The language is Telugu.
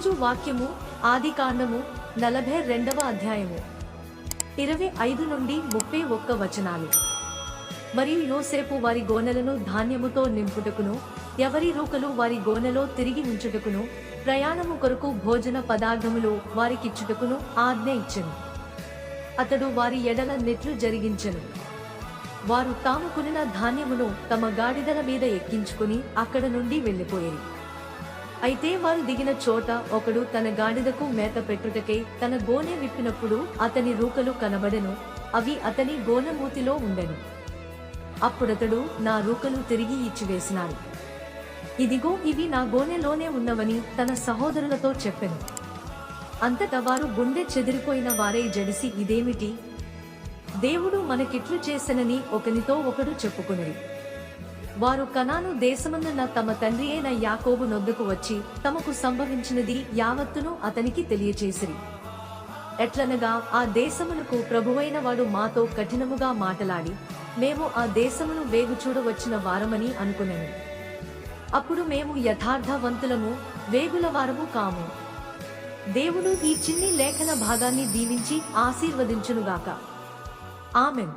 ఈరోజు వాక్యము ఆదికాండము 42వ అధ్యాయము 25 నుండి 31 వచనాలు. మరియు యోసేపు వారి గోనెలను ధాన్యముతో నింపుటకును ఎవరి రూకలు వారి గోనెలో తిరిగి ఉంచుటకును ప్రయాణము కొరకు భోజన పదార్థములు వారికిచ్చుటకును ఆజ్ఞ ఇచ్చెను. అతడు వారి ఎడల నెట్లు జరిగించెను. వారు తాము కొనిన ధాన్యమును తమ గాడిదల మీద ఎక్కించుకుని అక్కడ నుండి వెళ్ళిపోయేది. అయితే వారు దిగిన చోట ఒకడు తన గాడిదకు మేత పెట్టుటకై తన గోనె విప్పినప్పుడు అతని రూకలు కనబడెను, అవి అతని గోనెమూతిలో ఉండెను. అప్పుడతడు, నా రూకలు తిరిగి ఇచ్చివేసినాడు, ఇదిగో ఇవి నా గోనెలోనే ఉన్నవని తన సహోదరులతో చెప్పెను. అంతటా వారు గుండె చెదిరిపోయిన వారై జడిసి, ఇదేమిటి, దేవుడు మనకిట్లు చేసెనని ఒకనితో ఒకడు చెప్పుకొనిరి. వారు కనాను దేశమందున్న తమ తండ్రి అయిన యాకోబు నొద్దకు వచ్చి తమకు సంభవించినది యావత్తును అతనికి తెలియచేసిరి. ఎట్లనగా, ఆ దేశమునకు ప్రభువైన వాడు మాతో కఠినముగా మాటలాడి మేము ఆ దేశమును వేగుచూడవచ్చిన వారమని అనుకునేము. అప్పుడు మేము యథార్థవంతులము, వేగుల వారము కాము. దేవుడు ఈ చిన్ని లేఖన భాగాన్ని దీవించి ఆశీర్వదించునుగాక. ఆమెన్.